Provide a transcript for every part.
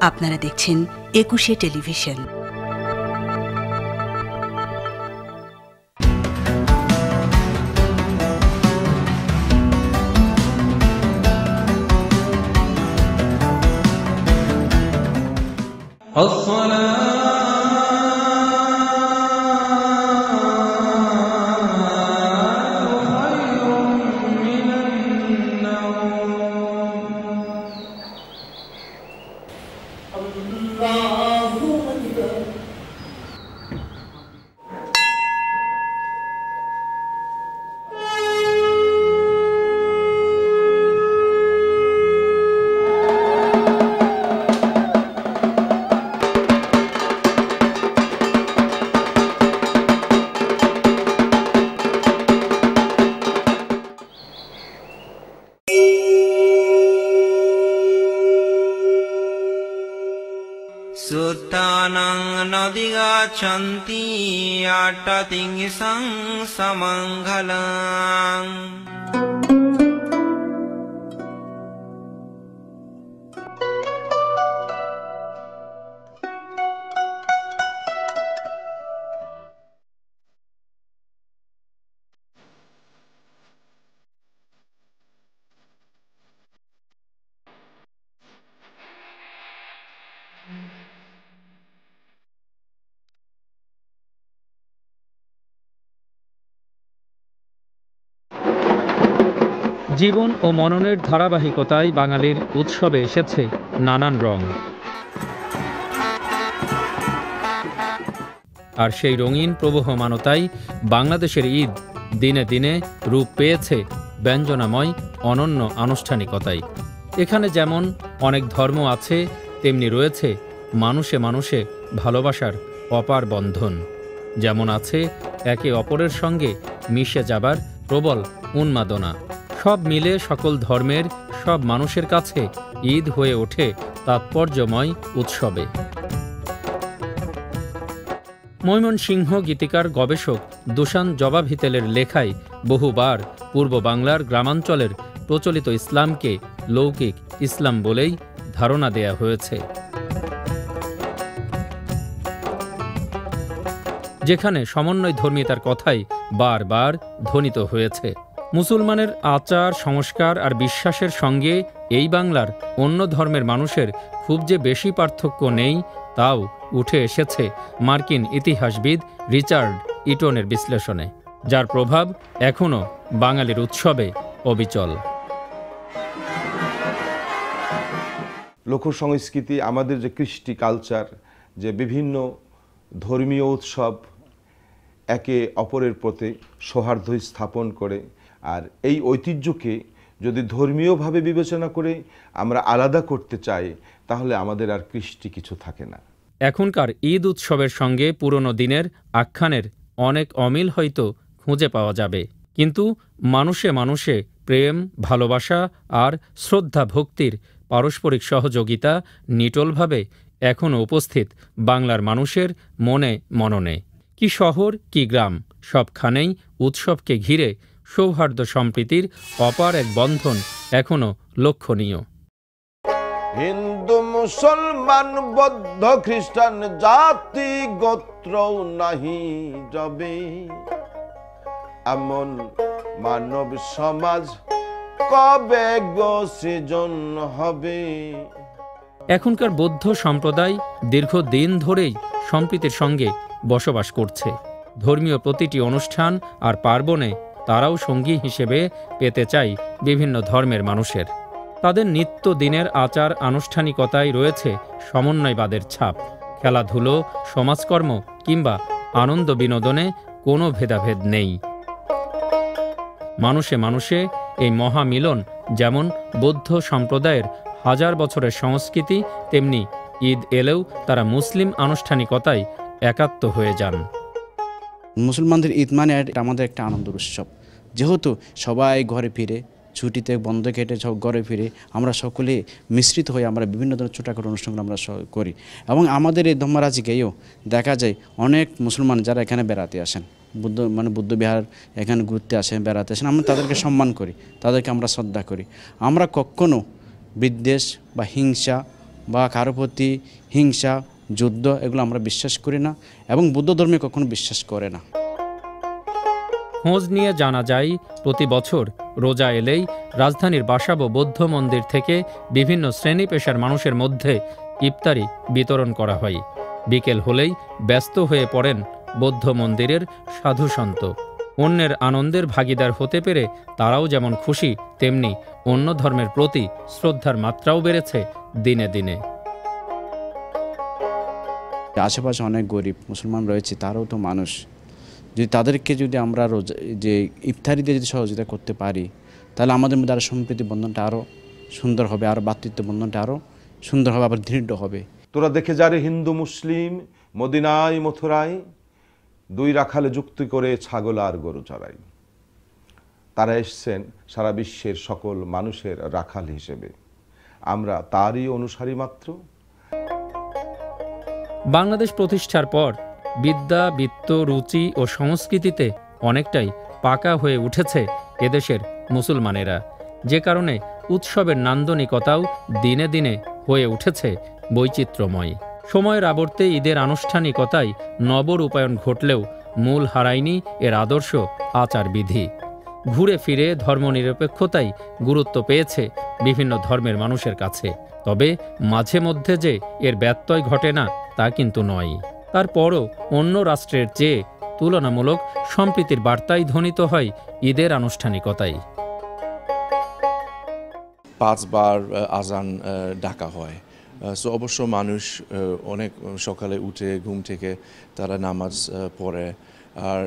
আপনারা দেখছেন একুশে television. Suttanang nadigachanti attating samanghalang. জীবন ও মননের ধারাবাহিকতায় বাঙালির উৎসবে এসেছে নানান রং। আর সেই রঙিন প্রবহমানতাই বাংলাদেশের ঈদ দিনে দিনে রূপ পেয়েছে ব্যঞ্জনাময় অনন্য আনুষ্ঠানিকতায়। এখানে যেমন অনেক ধর্ম আছে, তেমনি রয়েছে মানুষে মানুষে ভালোবাসার অপার বন্ধন। যেমন আছে একে অপরের সঙ্গে মিশে যাবার প্রবল উন্মাদনা। সব মিলে সকল ধর্মের সব মানুষের কাছে ঈদ হয়ে ওঠে তাৎপর্যময় উৎসবে। ময়মনসিংহ গীতিকার গবেষক দুশান জবাভিতেলের লেখায় বহুবার পূর্ব বাংলার গ্রামাঞ্চলের প্রচলিত ইসলামকে লৌকিক ইসলাম বলেই ধারণা দেয়া হয়েছে, যেখানে সমন্বয় ধর্মিতার কথাই বারবার ধ্বনিত হয়েছে। মুসলমানের আচার সংস্কার আর বিশ্বাসের সঙ্গে এই বাংলার অন্য ধর্মের মানুষের খুব যে বেশি পার্থক্য নেই তাও উঠে এসেছে মার্কিন ইতিহাসবিদ রিচার্ড ইটনের বিশ্লেষণে, যার প্রভাব এখনও বাঙালির উৎসবে অবিচল। লোকসংস্কৃতি, আমাদের যে কৃষ্টি কালচার, যে বিভিন্ন ধর্মীয় উৎসব একে অপরের প্রতি সৌহার্দ্য স্থাপন করে, আর এই ঐতিহ্যকে যদি ধর্মীয়ভাবে বিবেচনা করে আমরা আলাদা করতে চাই তাহলে আমাদের আর কৃষ্টি কিছু থাকে না। এখনকার ঈদ উৎসবের সঙ্গে পুরনো দিনের আখ্যানের অনেক অমিল হয়তো খুঁজে পাওয়া যাবে, কিন্তু মানুষে মানুষে প্রেম, ভালোবাসা আর শ্রদ্ধা ভক্তির পারস্পরিক সহযোগিতা নিটলভাবে এখনও উপস্থিত বাংলার মানুষের মনে মননে। কি শহর কি গ্রাম, সবখানেই উৎসবকে ঘিরে সৌহার্দ্য সম্প্রীতির অপার এক বন্ধন এখনো লক্ষণীয়। হিন্দু মুসলমান বৌদ্ধ খ্রিস্টান জাতি গোত্র নাহি যাবে, এমন মানব সমাজ কবে গো সৃজন হবে। এখনকার বৌদ্ধ সম্প্রদায় দীর্ঘদিন ধরেই সম্প্রীতির সঙ্গে বসবাস করছে। ধর্মীয় প্রতিটি অনুষ্ঠান আর পার্বণে তারাও সঙ্গী হিসেবে পেতে চাই বিভিন্ন ধর্মের মানুষের। তাদের নিত্য দিনের আচার আনুষ্ঠানিকতায় রয়েছে সমন্বয়বাদের ছাপ। খেলাধুলো, সমাজকর্ম কিংবা আনন্দ বিনোদনে কোনো ভেদাভেদ নেই। মানুষে মানুষে এই মহামিলন যেমন বৌদ্ধ সম্প্রদায়ের হাজার বছরের সংস্কৃতি, তেমনি ঈদ এলেও তারা মুসলিম আনুষ্ঠানিকতায় একাত্ম হয়ে যান। মুসলমানদের ঈদ মানে আমাদের একটা আনন্দের উৎসব। যেহেতু সবাই ঘরে ফিরে, ছুটিতে বন্ধ কেটে সব ঘরে ফিরে আমরা সকলে মিশ্রিত হয়ে আমরা বিভিন্ন ধরনের ছোটোখাটো অনুষ্ঠানগুলো আমরা করি। এবং আমাদের এই ধর্মরাজিকেও দেখা যায় অনেক মুসলমান যারা এখানে বেড়াতে আসেন, বুদ্ধবিহার এখানে ঘুরতে আসেন, বেড়াতে আসেন, আমরা তাদেরকে সম্মান করি, তাদেরকে আমরা শ্রদ্ধা করি। আমরা কখনো বিদ্বেষ বা হিংসা বা কারো প্রতি হিংসা, যুদ্ধ এগুলো আমরা বিশ্বাস করি না এবং বুদ্ধ ধর্মে কখনো বিশ্বাস করে না। খোঁজ নিয়ে জানা যায় প্রতি বছর রোজা এলেই রাজধানীর বাসাবো বৌদ্ধ মন্দির থেকে বিভিন্ন শ্রেণী পেশার মানুষের মধ্যে ইফতারি বিতরণ করা হয়। বিকেল হলেই ব্যস্ত হয়ে পড়েন বৌদ্ধ মন্দিরের সাধুসন্ত। অন্যের আনন্দের ভাগীদার হতে পেরে তারাও যেমন খুশি, তেমনি অন্য ধর্মের প্রতি শ্রদ্ধার মাত্রাও বেড়েছে দিনে দিনে। আশেপাশে অনেক গরিব মুসলমান রয়েছে, তারাও তো মানুষ। যদি তাদেরকে যদি আমরা যে ইফতারি দিয়ে যদি সহযোগিতা করতে পারি, তাহলে আমাদের মধ্যে আরও সম্প্রীতি বন্ধনটা আরও সুন্দর হবে, আরও ভ্রাতৃত্ব বন্ধনটা আরও সুন্দর হবে, আবার দৃঢ় হবে। তোরা দেখে যা রে হিন্দু মুসলিম, মদিনায় মথুরায় 2 রাখালে যুক্তি করে ছাগল আর গরু চড়াই। তারা এসছেন সারা বিশ্বের সকল মানুষের রাখাল হিসেবে, আমরা তারই অনুসারী মাত্র। বাংলাদেশ প্রতিষ্ঠার পর বিদ্যা, বিত্ত, রুচি ও সংস্কৃতিতে অনেকটাই পাকা হয়ে উঠেছে এদেশের মুসলমানেরা, যে কারণে উৎসবের নান্দনিকতাও দিনে দিনে হয়ে উঠেছে বৈচিত্র্যময়। সময়ের আবর্তে ঈদের আনুষ্ঠানিকতায় নবরূপায়ণ ঘটলেও মূল হারায়নি এর আদর্শ আচারবিধি। ঘুরে ফিরে ধর্মনিরপেক্ষতাই গুরুত্ব পেয়েছে বিভিন্ন ধর্মের মানুষের কাছে। তবে মাঝে মধ্যে যে এর ব্যত্যয় ঘটে না তা কিন্তু নয়। তারপরও অন্য রাষ্ট্রের চেয়ে তুলনামূলক সম্প্রীতির বার্তাই ধ্বনিত হয় ঈদের আনুষ্ঠানিকতায়। 5 বার আজান ডাকা হয়। সো অবশ্য মানুষ অনেক সকালে উঠে ঘুম থেকে তারা নামাজ পড়ে। আর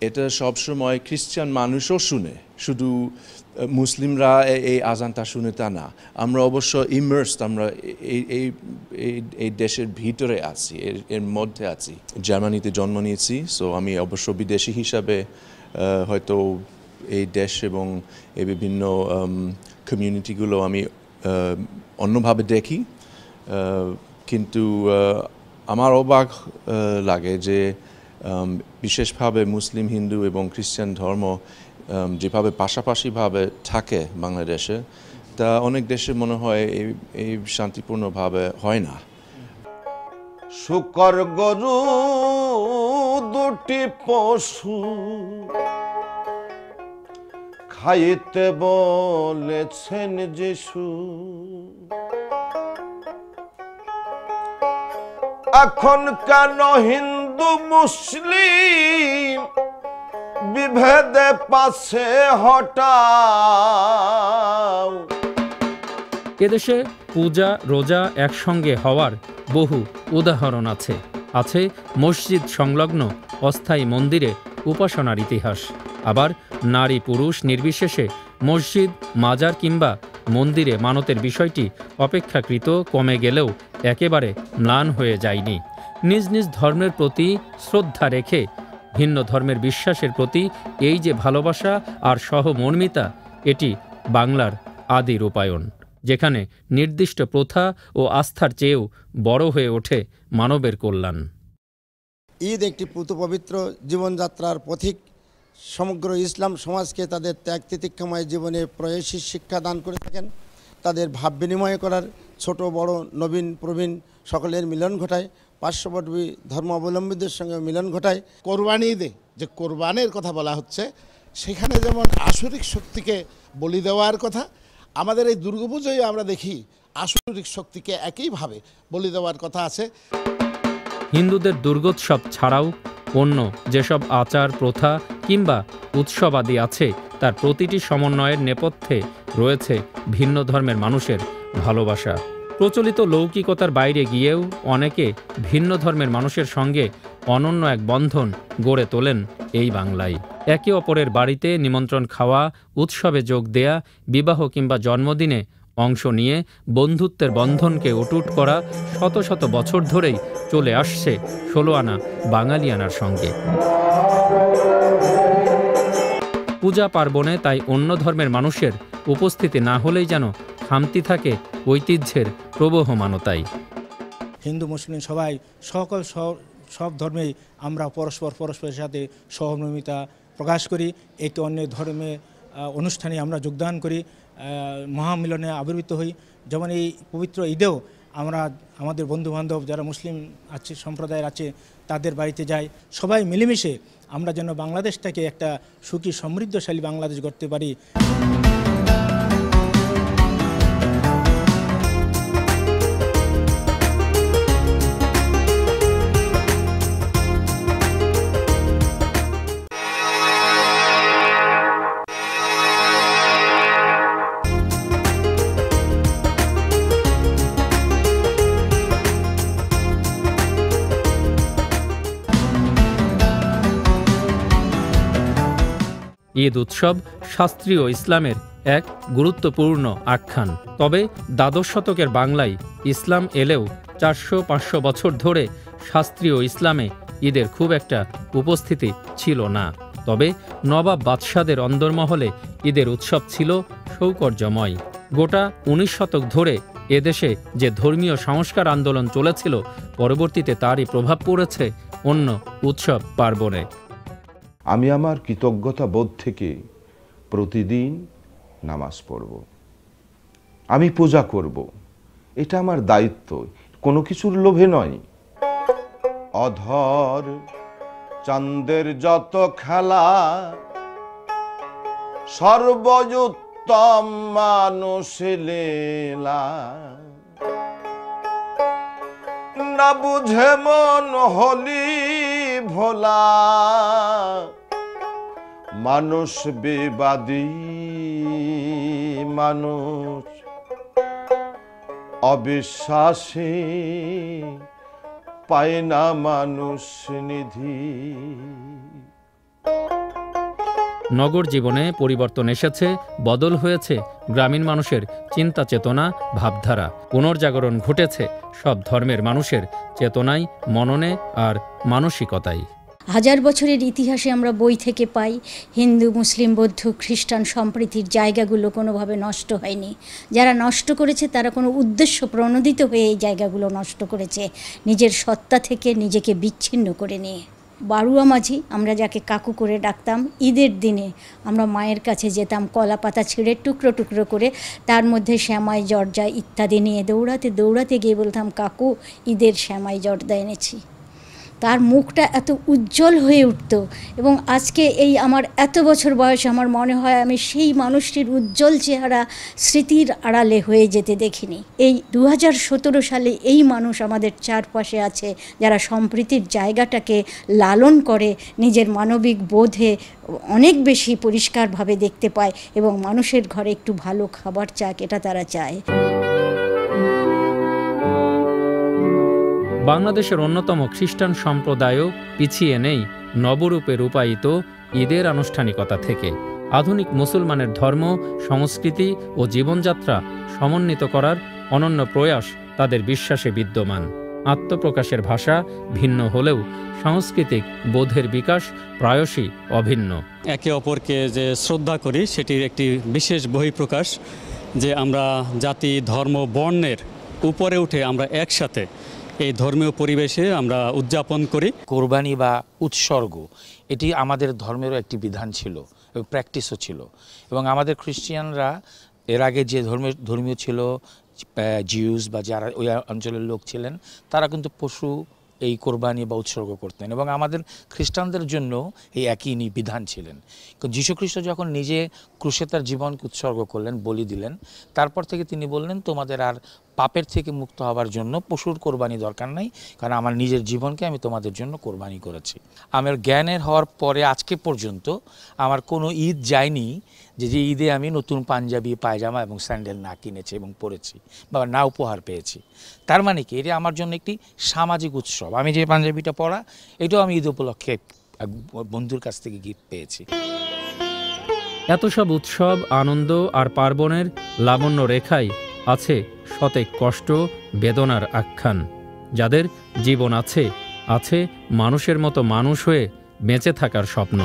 এটা সবসময় খ্রিস্টান মানুষও শুনে, শুধু মুসলিমরা এই আজানটা শুনে তা না। আমরা অবশ্য ইমার্সড, আমরা এই দেশের ভিতরে আছি, এর মধ্যে আছি। জার্মানিতে জন্ম নিয়েছি, সো আমি অবশ্য বিদেশি হিসাবে হয়তো এই দেশ এবং এই বিভিন্ন কমিউনিটিগুলো আমি অন্যভাবে দেখি। কিন্তু আমার অবাক লাগে যে বিশেষভাবে মুসলিম, হিন্দু এবং খ্রিস্টান ধর্ম যেভাবে পাশাপাশিভাবে থাকে বাংলাদেশে, তা অনেক দেশে মনে হয় এই শান্তিপূর্ণভাবে হয় না। শুকর গরু 2টি পশু খাইতে বলেছেন যিশু, এখন কেন হিন্দু মুসলিম বিভেদে পাশে হঠাৎ? এদেশে পূজা, রোজা একসঙ্গে হওয়ার বহু উদাহরণ আছে। আছে মসজিদ সংলগ্ন অস্থায়ী মন্দিরে উপাসনার ইতিহাস। আবার নারী পুরুষ নির্বিশেষে মসজিদ, মাজার কিংবা মন্দিরে মানতের বিষয়টি অপেক্ষাকৃত কমে গেলেও একেবারে ম্লান হয়ে যায়নি। নিজ নিজ ধর্মের প্রতি শ্রদ্ধা রেখে ভিন্ন ধর্মের বিশ্বাসের প্রতি এই যে ভালোবাসা আর সহমর্মিতা, এটি বাংলার আদি রূপায়ণ, যেখানে নির্দিষ্ট প্রথা ও আস্থার চেয়েও বড় হয়ে ওঠে মানবের কল্যাণ। ঈদ একটি পুত পবিত্র জীবনযাত্রার পথিক। সমগ্র ইসলাম সমাজকে তাদের ত্যাগ তিতিক্ষাময় জীবনে প্রয়াসী শিক্ষা দান করে থাকেন। তাদের ভাব বিনিময় করার, ছোট বড় নবীন প্রবীণ সকলের মিলন ঘটায়, পার্শ্ববর্তী ধর্মাবলম্বীদের সঙ্গে মিলন ঘটায়। কোরবানি ঈদে যে কোরবানের কথা বলা হচ্ছে, সেখানে যেমন আসরিক শক্তিকে বলি দেওয়ার কথা, আমাদের এই দুর্গাপুজোয় আমরা দেখি আসরিক শক্তিকে একইভাবে বলি দেওয়ার কথা আছে। হিন্দুদের দুর্গোৎসব ছাড়াও অন্য যেসব আচার, প্রথা কিংবা উৎসবাদি আছে, তার প্রতিটি সমন্বয়ের নেপথ্যে রয়েছে ভিন্ন ধর্মের মানুষের ভালোবাসা। প্রচলিত লৌকিকতার বাইরে গিয়েও অনেকে ভিন্ন ধর্মের মানুষের সঙ্গে অনন্য এক বন্ধন গড়ে তোলেন এই বাংলায়। একে অপরের বাড়িতে নিমন্ত্রণ খাওয়া, উৎসবে যোগ দেয়া, বিবাহ কিংবা জন্মদিনে অংশ নিয়ে বন্ধুত্বের বন্ধনকে অটুট করা শত শত বছর ধরেই চলে আসছে 16 আনা বাঙালিয়ানার সঙ্গে। পূজা পার্বণে তাই অন্য ধর্মের মানুষের উপস্থিতি না হলেই যেন খামতি থাকে ঐতিহ্যের প্রবহমানতাই। হিন্দু মুসলিম সবাই সব ধর্মেই আমরা পরস্পরের সাথে সহমর্মিতা প্রকাশ করি। একে অন্যের ধর্মে অনুষ্ঠানে আমরা যোগদান করি, মহামিলনে আবির্ভূত হই। যেমন এই পবিত্র ঈদেও আমরা আমাদের বন্ধুবান্ধব যারা মুসলিম আছে সম্প্রদায়ের আছে তাদের বাড়িতে যাই, সবাই মিলেমিশে আমরা যেন বাংলাদেশটাকে একটা সুখী সমৃদ্ধশালী বাংলাদেশ গড়তে পারি। ঈদ উৎসব শাস্ত্রীয় ইসলামের এক গুরুত্বপূর্ণ আখ্যান। তবে দ্বাদশ শতকের বাংলায় ইসলাম এলেও 400-500 বছর ধরে শাস্ত্রীয় ইসলামে ঈদের খুব একটা উপস্থিতি ছিল না। তবে নবাব বাদশাদের অন্দরমহলে ঈদের উৎসব ছিল সৌকর্যময়। গোটা 19 শতক ধরে এদেশে যে ধর্মীয় সংস্কার আন্দোলন চলেছিল, পরবর্তীতে তারই প্রভাব পড়েছে অন্য উৎসব পার্বণে। আমি আমার কৃতজ্ঞতা বোধ থেকে প্রতিদিন নামাজ পড়ব, আমি পূজা করব, এটা আমার দায়িত্ব, কোনো কিছুর লোভে নয়। অধর চাঁদের যত খেলা, সর্বোত্তম মানুষ লীলা, না বুঝে মন হলি ভোলা, মানুষ বিবাদী মানুষ অবিশ্বাসী, পায় না মানুষ নিধি। নগর জীবনে পরিবর্তন এসেছে, বদল হয়েছে গ্রামীণ মানুষের চিন্তা চেতনা, ভাবধারা। পুনর্জাগরণ ঘটেছে সব ধর্মের মানুষের চেতনায়, মননে আর মানসিকতায়। হাজার বছরের ইতিহাসে আমরা বই থেকে পাই, হিন্দু, মুসলিম, বৌদ্ধ, খ্রিস্টান সম্প্রীতির জায়গাগুলো কোনোভাবে নষ্ট হয়নি। যারা নষ্ট করেছে তারা কোনো উদ্দেশ্য প্রণোদিত হয়ে এই জায়গাগুলো নষ্ট করেছে, নিজের সত্তা থেকে নিজেকে বিচ্ছিন্ন করে নিয়ে। বারুয়া মাঝি, আমরা যাকে কাকু করে ডাকতাম, ঈদের দিনে আমরা মায়ের কাছে যেতাম, কলা পাতা ছিঁড়ে টুকরো টুকরো করে তার মধ্যে শ্যামাই জর্দা ইত্যাদি নিয়ে দৌড়াতে দৌড়াতে গিয়ে বলতাম, কাকু ঈদের শ্যামাই জর্দা এনেছি। তার মুখটা এত উজ্জ্বল হয়ে উঠত এবং আজকে এই আমার এত বছর বয়স, আমার মনে হয় আমি সেই মানুষটির উজ্জ্বল চেহারা স্মৃতির আড়ালে হয়ে যেতে দেখিনি। এই 2017 সালে এই মানুষ আমাদের চারপাশে আছে, যারা সম্প্রীতির জায়গাটাকে লালন করে, নিজের মানবিক বোধে অনেক বেশি পরিষ্কারভাবে দেখতে পায় এবং মানুষের ঘরে একটু ভালো খাবার চাক, এটা তারা চায়। বাংলাদেশের অন্যতম খ্রিস্টান সম্প্রদায়ও পিছিয়ে নেই নবরূপে রূপায়িত ঈদের আনুষ্ঠানিকতা থেকে। আধুনিক মুসলমানের ধর্ম, সংস্কৃতি ও জীবনযাত্রা সমন্বিত করার অনন্য প্রয়াস তাদের বিশ্বাসে বিদ্যমান। আত্মপ্রকাশের ভাষা ভিন্ন হলেও সাংস্কৃতিক বোধের বিকাশ প্রায়শই অভিন্ন। একে অপরকে যে শ্রদ্ধা করি সেটির একটি বিশেষ বহিঃপ্রকাশ, যে আমরা জাতি, ধর্ম, বর্ণের উপরে উঠে আমরা একসাথে এই ধর্মীয় পরিবেশে আমরা উদযাপন করি। কোরবানি বা উৎসর্গ এটি আমাদের ধর্মেরও একটি বিধান ছিল এবং প্র্যাকটিসও ছিল। এবং আমাদের খ্রিস্টিয়ানরা এর আগে যে ধর্মীয় ছিল, জিউস বা যারা ওই অঞ্চলের লোক ছিলেন, তারা কিন্তু পশু এই কোরবানি বা উৎসর্গ করতেন এবং আমাদের খ্রিস্টানদের জন্য এই একই বিধান ছিলেন। যীশুখ্রিস্ট যখন নিজে ক্রুশে তার জীবনকে উৎসর্গ করলেন, বলি দিলেন, তারপর থেকে তিনি বললেন, তোমাদের আর পাপের থেকে মুক্ত হওয়ার জন্য পশুর কোরবানি দরকার নাই, কারণ আমার নিজের জীবনকে আমি তোমাদের জন্য কোরবানি করেছি। আমার জ্ঞানের হওয়ার পরে আজকে পর্যন্ত আমার কোনো ঈদ যায়নি যে ঈদে আমি নতুন পাঞ্জাবি, পায়জামা এবং স্যান্ডেল না কিনেছি এবং পরেছি বা না উপহার পেয়েছি। তার মানে কি, এটা আমার জন্য একটি সামাজিক উৎসব। আমি যে পাঞ্জাবিটা পরা, এটাও আমি ঈদ উপলক্ষে বন্ধুর কাছ থেকে গিফট পেয়েছি। এত সব উৎসব, আনন্দ আর পার্বণের লাবণ্য রেখায় আছে শতেক কষ্ট, বেদনার আখ্যান। যাদের জীবন আছে, আছে মানুষের মতো মানুষ হয়ে বেঁচে থাকার স্বপ্ন,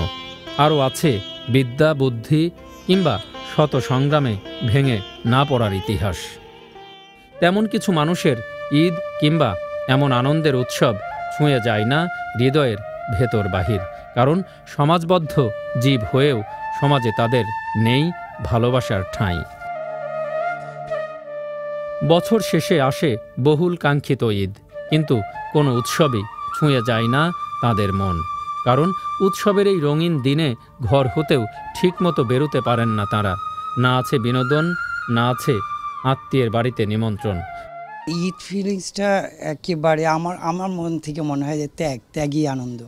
আরও আছে বিদ্যা, বুদ্ধি কিংবা শত সংগ্রামে ভেঙে না পড়ার ইতিহাস। তেমন কিছু মানুষের ঈদ কিংবা এমন আনন্দের উৎসব ছুঁয়ে যায় না হৃদয়ের ভেতর বাহির, কারণ সমাজবদ্ধ জীব হয়েও সমাজে তাদের নেই ভালোবাসার ঠাঁই। বছর শেষে আসে বহুল কাঙ্ক্ষিত ঈদ, কিন্তু কোনো উৎসবই ছুঁয়ে যায় না তাদের মন। কারণ উৎসবের এই রঙিন দিনে ঘর হতেও ঠিকমতো বেরোতে পারেন না তারা। না আছে বিনোদন, না আছে আত্মীয়ের বাড়িতে নিমন্ত্রণ। ঈদ ফিলিংসটা একেবারে আমার মন থেকে মনে হয় যে ত্যাগই আনন্দ।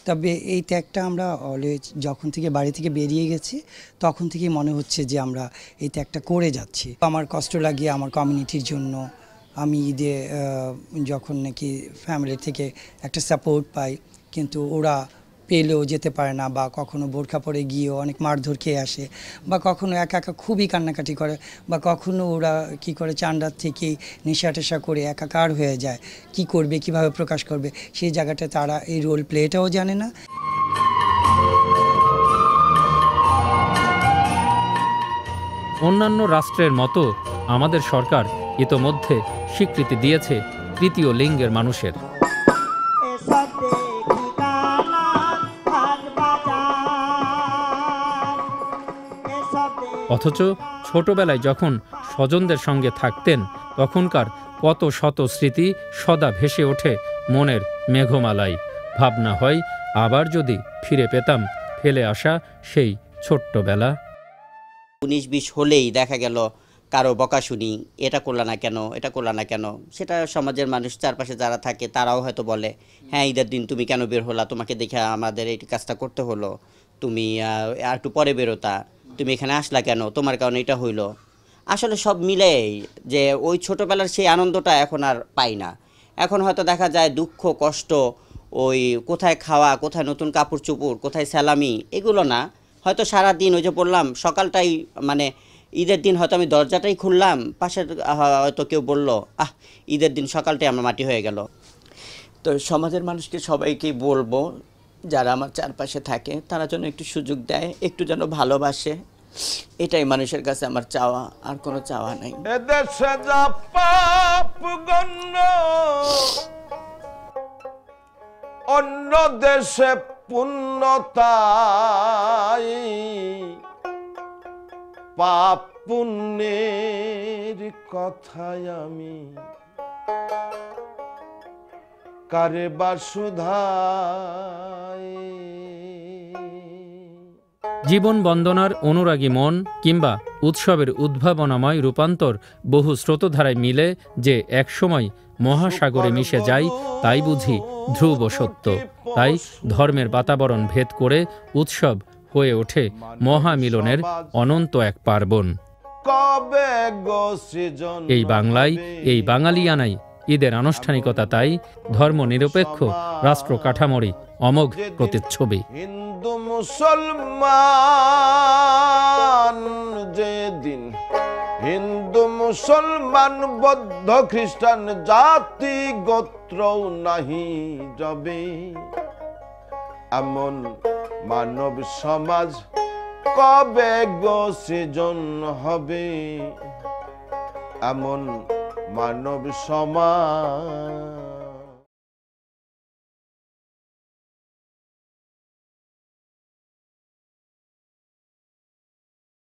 তবে এই ত্যাগটা আমরা অলওয়েজ যখন থেকে বাড়ি থেকে বেরিয়ে গেছি তখন থেকেই মনে হচ্ছে যে আমরা এই ত্যাগটা করে যাচ্ছি। আমার কষ্ট লাগে আমার কমিউনিটির জন্য। আমি ঈদে যখন নাকি ফ্যামিলি থেকে একটা সাপোর্ট পাই, কিন্তু ওরা পেলেও যেতে পারে না, বা কখনো বোরখা পরে গিয়েও অনেক মারধর খেয়ে আসে, বা কখনো একা একা খুবই কান্নাকাটি করে, বা কখনো ওরা কি করে চান্ডার থেকেই নেশা টেশা করে একাকার হয়ে যায়। কি করবে, কিভাবে প্রকাশ করবে, সেই জায়গাটা তারা এই রোল প্লেটাও জানে না। অন্যান্য রাষ্ট্রের মতো আমাদের সরকার ইতোমধ্যে স্বীকৃতি দিয়েছে তৃতীয় লিঙ্গের মানুষের। অথচ ছোটবেলায় যখন স্বজনদের সঙ্গে থাকতেন তখনকার কত শত স্মৃতি সদা ভেসে ওঠে মনের মেঘমালায়। ভাবনা হয় আবার যদি ফিরে পেতাম ফেলে আসা সেই ছোট্টবেলা। 19-20 হলেই দেখা গেল কারো বকা শুনি, এটা করলা না কেন, এটা করলা না কেন। সেটা সমাজের মানুষ চারপাশে যারা থাকে তারাও হয়তো বলে, হ্যাঁ ঈদের দিন তুমি কেন বের হলা, তোমাকে দেখে আমাদের এই কাজটা করতে হলো, তুমি আর একটু পরে বেরোতা, তুমি এখানে আসলা কেন, তোমার কারণে এটা হইলো। আসলে সব মিলেই যে ওই ছোটোবেলার সেই আনন্দটা এখন আর পাই না। এখন হয়তো দেখা যায় দুঃখ কষ্ট, ওই কোথায় খাওয়া, কোথায় নতুন কাপড় চোপড়, কোথায় স্যালামি, এগুলো না। হয়তো সারা দিন ওই যে বললাম সকালটাই, মানে ঈদের দিন হয়তো আমি দরজাটাই খুললাম, পাশের হয়তো কেউ বলল, ঈদের দিন সকালটাই আমার মাটি হয়ে গেল। তো সমাজের মানুষকে সবাইকেই বলবো, যারা আমার চারপাশে থাকে তারা যেন একটু সুযোগ দেয়, একটু যেন ভালোবাসে। এটাই মানুষের কাছে আমার চাওয়া, আর কোনো চাওয়া নাই। এদেশে যা পাপ গণ্য অন্য দেশে পুণ্যতাই, পাপ পুণ্যের কথায় আমি কারে বা শুধাই। জীবন বন্দনার অনুরাগী মন কিংবা উৎসবের উদ্ভাবনাময় রূপান্তর বহু স্রোতধারায় মিলে যে একসময় মহাসাগরে মিশে যায়, তাই বুঝি ধ্রুব সত্য। তাই ধর্মের বাতাবরণ ভেদ করে উৎসব হয়ে ওঠে মহামিলনের অনন্ত এক পার্বণ। এই বাংলায়, এই বাঙালিয়ানাই ঈদের আনুষ্ঠানিকতা, তাই ধর্মনিরপেক্ষ রাষ্ট্র কাঠামোরই অমোঘ প্রতিচ্ছবি। হিন্দু মুসলমান যেদিন, হিন্দু মুসলমান বৌদ্ধ খ্রিস্টান জাতি গোত্র নাহি রবে, এমন মানব সমাজ কবে গো সৃজন হবে, এমন মানব সমাজ